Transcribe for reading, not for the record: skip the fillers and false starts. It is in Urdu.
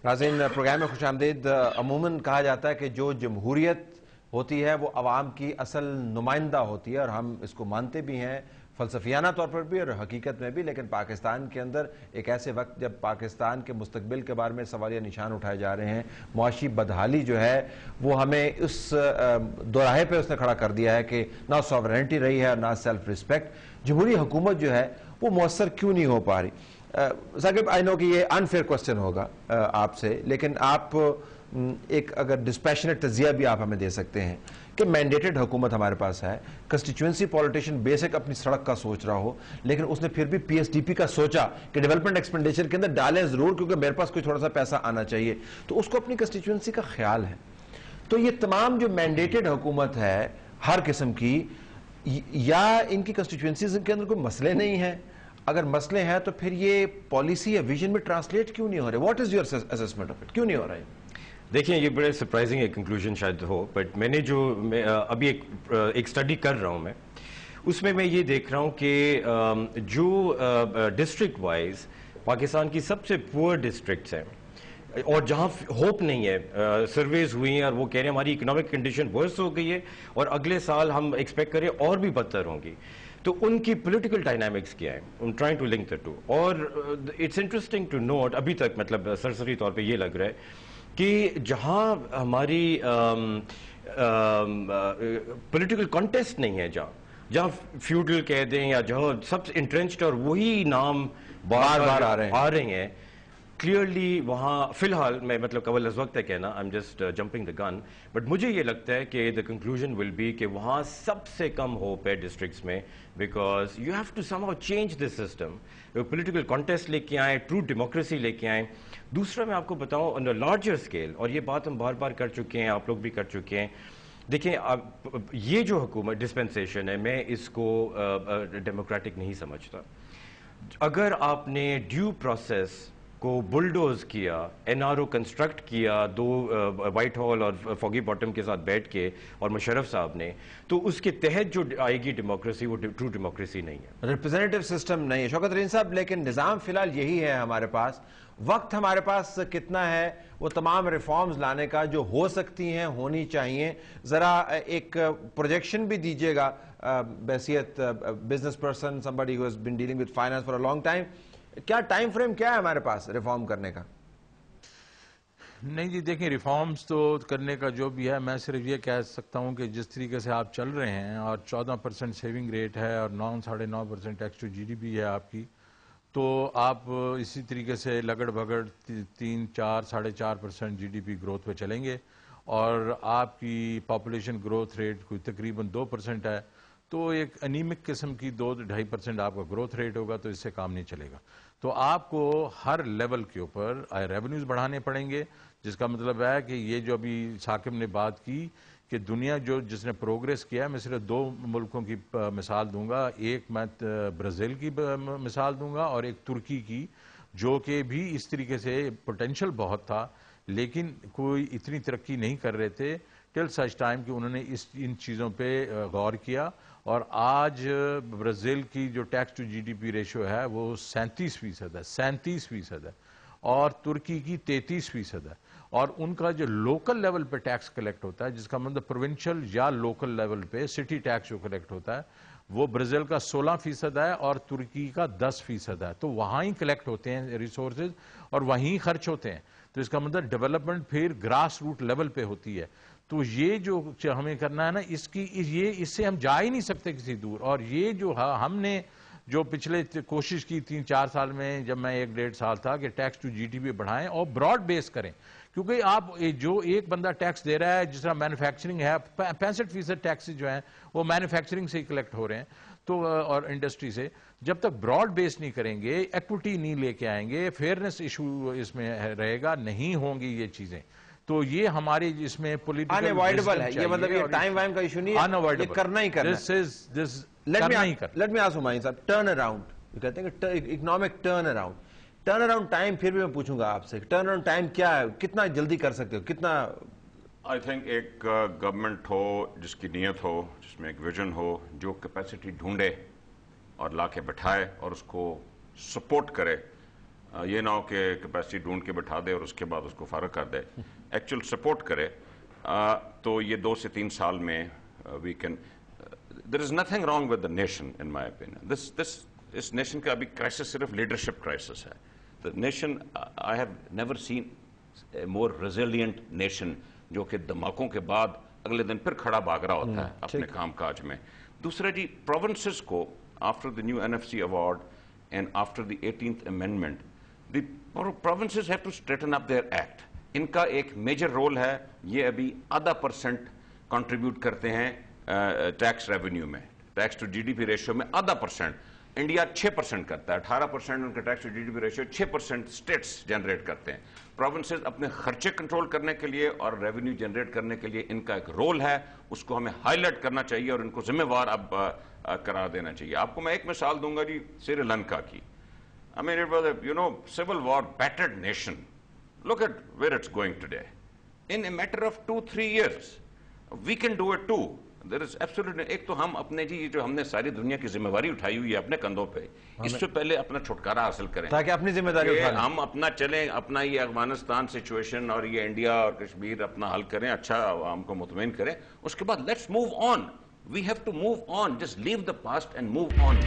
ناظرین، پروگرام میں خوش آمدید۔ عموماً کہا جاتا ہے کہ جو جمہوریت ہوتی ہے وہ عوام کی اصل نمائندہ ہوتی ہے، اور ہم اس کو مانتے بھی ہیں فلسفیانہ طور پر بھی اور حقیقت میں بھی۔ لیکن پاکستان کے اندر ایک ایسے وقت جب پاکستان کے مستقبل کے بارے میں سوالیہ نشان اٹھائے جا رہے ہیں، معاشی بدحالی جو ہے وہ ہمیں اس دوراہے پہ اس نے کھڑا کر دیا ہے کہ نہ سوورنٹی رہی ہے اور نہ سیلف رسپیکٹ، جمہوری حکومت جو ہے وہ مؤثر کیوں نہیں ہو پا رہی؟ ثاقب، آئی نو کہ یہ انفیئر کوسچن ہوگا آپ سے، لیکن آپ ایک اگر ڈسپیشنٹ تجزیہ بھی آپ ہمیں دے سکتے ہیں کہ مینڈیٹڈ حکومت ہمارے پاس ہے، کنسٹیچوئنسی پولیٹیشین بیسک اپنی سڑک کا سوچ رہا ہو، لیکن اس نے پھر بھی پی ایس ڈی پی کا سوچا کہ ڈیولپمنٹ ایکسپینڈیچر کے اندر ڈالیں ضرور کیونکہ میرے پاس کوئی تھوڑا سا پیسہ آنا چاہیے، تو اس کو اپنی کنسٹیچوئنسی کا خیال ہے۔ تو یہ تمام جو مینڈیٹڈ حکومت ہے ہر قسم کی، یا ان کی کنسٹیچوئنسیز کے اندر کوئی مسئلے نہیں ہیں؟ اگر مسئلے ہیں تو پھر یہ پالیسی یا ویژن میں ٹرانسلیٹ کیوں نہیں ہو رہے؟ What is your assessment of it? کیوں نہیں ہو رہا ہے؟ دیکھیں، یہ بڑے سرپرائزنگ ایک کنکلوژن شاید ہو، بٹ میں نے جو ابھی ایک اسٹڈی کر رہا ہوں میں، اس میں یہ دیکھ رہا ہوں کہ جو ڈسٹرکٹ وائز پاکستان کی سب سے پور ڈسٹرکٹس ہیں اور جہاں ہوپ نہیں ہے، سرویز ہوئی ہیں اور وہ کہہ رہے ہیں ہماری اکنامک کنڈیشن ورس ہو گئی ہے اور اگلے سال ہم ایکسپیکٹ کریں اور بھی بدتر ہوں گی، تو ان کی پولیٹیکل ڈائنامکس کیا ہے؟ I'm trying to link the two. اور اٹس انٹرسٹنگ ٹو نوٹ، ابھی تک مطلب سرسری طور پہ یہ لگ رہا ہے کہ جہاں ہماری پولیٹیکل کانٹیسٹ نہیں ہے، جہاں فیوڈل کہہ دیں یا جہاں سب انٹرنچڈ اور وہی نام بار بار آ رہے ہیں، کلیئرلی وہاں فی الحال میں مطلب قبل از وقت ہے کہنا، I am just jumping the gun, but مجھے یہ لگتا ہے کہ دا کنکلوژن ول بی کہ وہاں سب سے کم ہوپ ہے ڈسٹرکٹس میں، because you have to somehow change this system, political contest لے کے آئیں، ٹرو ڈیموکریسی لے کے آئیں۔ دوسرا میں آپ کو بتاؤں آن اے لارجر اسکیل، اور یہ بات ہم بار بار کر چکے ہیں، آپ لوگ بھی کر چکے ہیں، دیکھیں یہ جو حکومت ڈسپنسیشن ہے، میں اس کو ڈیموکریٹک نہیں سمجھتا۔ اگر آپ نے ڈیو پروسیس کو بلڈوز کیا، این آر او کنسٹرکٹ کیا دو وائٹ ہال اور فوگی باٹم کے ساتھ بیٹھ کے اور مشرف صاحب نے، تو اس کے تحت جو آئے گی ڈیموکریسی وہ ٹرو ڈیموکریسی نہیں ہے، ریپرزینٹیو سسٹم نہیں ہے۔ شوکت رین صاحب، لیکن نظام فی الحال یہی ہے ہمارے پاس، وقت ہمارے پاس کتنا ہے وہ تمام ریفارمز لانے کا جو ہو سکتی ہیں، ہونی چاہیے؟ ذرا ایک پروجیکشن بھی دیجیے گا بحیثیت business person, somebody who has been dealing with finance for a long time، کیا ٹائم فریم کیا ہے ہمارے پاس ریفارم کرنے کا؟ نہیں جی، دیکھیں ریفارمز تو کرنے کا جو بھی ہے، میں صرف یہ کہہ سکتا ہوں کہ جس طریقے سے آپ چل رہے ہیں اور 14% سیونگ ریٹ ہے اور 9.5% tax to G D P ہے آپ کی، تو آپ اسی طریقے سے لگڑ بھگڑ 3، 4، 4.5% جی ڈی پی گروتھ پہ چلیں گے، اور آپ کی پاپولیشن گروتھ ریٹ کوئی تقریباً 2% ہے، تو ایک انیمک قسم کی 2-2.5% آپ کا گروتھ ریٹ ہوگا، تو اس سے کام نہیں چلے گا۔ تو آپ کو ہر لیول کے اوپر ریونیوز بڑھانے پڑیں گے، جس کا مطلب ہے کہ یہ جو ابھی ثاقب نے بات کی کہ دنیا جس نے پروگریس کیا ہے، میں صرف 2 ملکوں کی مثال دوں گا، ایک میں برازیل کی مثال دوں گا اور ایک ترکی کی، جو کہ بھی اس طریقے سے پوٹینشل بہت تھا لیکن کوئی اتنی ترقی نہیں کر رہے تھے ٹل سچ ٹائم کہ انہوں نے ان چیزوں پہ غور کیا، اور آج برازیل کی جو tax to G D P ratio ہے وہ 37% ہے، 37% ہے، اور ترکی کی 33% ہے، اور ان کا جو لوکل لیول پہ ٹیکس کلیکٹ ہوتا ہے، جس کا مطلب پروونشل یا لوکل لیول پہ سٹی ٹیکس جو کلیکٹ ہوتا ہے، وہ برازیل کا 16% ہے اور ترکی کا 10% ہے، تو وہاں ہی کلیکٹ ہوتے ہیں ریسورسز اور وہیں خرچ ہوتے ہیں، تو اس کا مطلب ڈیولپمنٹ پھر گراس روٹ لیول پہ ہوتی ہے۔ تو یہ جو ہمیں کرنا ہے نا، اس سے ہم جا ہی نہیں سکتے کسی دور، اور یہ جو ہم نے جو پچھلے کوشش کی 3-4 سال میں، جب میں 1-1.5 سال تھا، کہ tax to G D P بڑھائیں اور براڈ بیس کریں، کیونکہ آپ جو ایک بندہ ٹیکس دے رہا ہے، جس طرح مینوفیکچرنگ ہے، 65% ٹیکس جو ہیں وہ مینوفیکچرنگ سے ہی کلیکٹ ہو رہے ہیں، تو اور انڈسٹری سے، جب تک براڈ بیس نہیں کریں گے، ایکوٹی نہیں لے کے آئیں گے، فیئرنس ایشو اس میں رہے گا، نہیں ہوں گی یہ چیزیں، تو یہ ہماری اس میں پولیٹیکل انوائڈبل ہے، یہ مطلب یہ ٹائم وائم کا ایشو نہیں ہے، یہ کرنا ہی کرنا ہے۔ لیٹ می آسک ہمایوں صاحب، ٹرن اراؤنڈ، یہ کہتے ہیں کہ اکنامک ٹرن اراؤنڈ ٹائم، پھر بھی میں پوچھوں گا آپ سے ٹرن اراؤنڈ ٹائم کیا ہے، کتنا جلدی کر سکتے ہو، کتنا؟ آئی تھنک ایک گورنمنٹ ہو جس کی نیت ہو، جس میں ایک ویژن ہو، جو کیپیسٹی ڈھونڈے اور لا کے بٹھائے اور اس کو سپورٹ کرے، یہ نہ ہو کہ کیپیسٹی ڈھونڈ کے بٹھا دے اور اس کے بعد اس کو فارغ کر دے. ایکچوئل سپورٹ کرے تو یہ 2 سے 3 سال میں we can. There is nothing wrong with the nation in my opinion. اس نیشن کا ابھی کرائسس صرف لیڈرشپ کرائسس ہے. The nation, I have never seen a more resilient nation جو کہ دھماکوں کے بعد اگلے دن پھر کھڑا بھاگ رہا ہوتا ہے اپنے کام کاج میں. دوسرا جی, پروونسز کو after the new NFC award and after the 18th amendment, the provinces have to straighten up their act. ان کا ایک میجر رول ہے, یہ ابھی 0.5% کنٹریبیوٹ کرتے ہیں ٹیکس ریونیو میں, ٹیکس ٹو GDP ریشو میں 0.5%. انڈیا 6% کرتا ہے, 18% ان کا tax to GDP ratio, 6% states generate کرتے ہیں. پروونسز اپنے خرچے کنٹرول کرنے کے لیے اور ریونیو جنریٹ کرنے کے لیے ان کا ایک رول ہے, اس کو ہمیں ہائی لائٹ کرنا چاہیے اور ان کو ذمہ وار اب قرار دینا چاہیے. آپ کو میں ایک مثال دوں گا جی, سری لنکا کی. I mean, it was a, civil war battered nation. Look at where it's going today. In a matter of 2-3 years, we can do it too. There is absolutely. ایک تو ہم اپنے جی جو ہم نے ساری دنیا کی ذمہ داری اٹھائی ہوئی ہے اپنے کندھوں پہ, اس سے پہلے اپنا چھٹکارا حاصل کریں تاکہ اپنی ذمہ داری اٹھا لیں. ہم اپنا چلیں, اپنا یہ افغانستان سچویشن اور یہ انڈیا اور کشمیر اپنا حل کریں, اچھا عوام کو مطمئن کریں, اس کے بعد let's move on. We have to move on. Just leave the past and move on.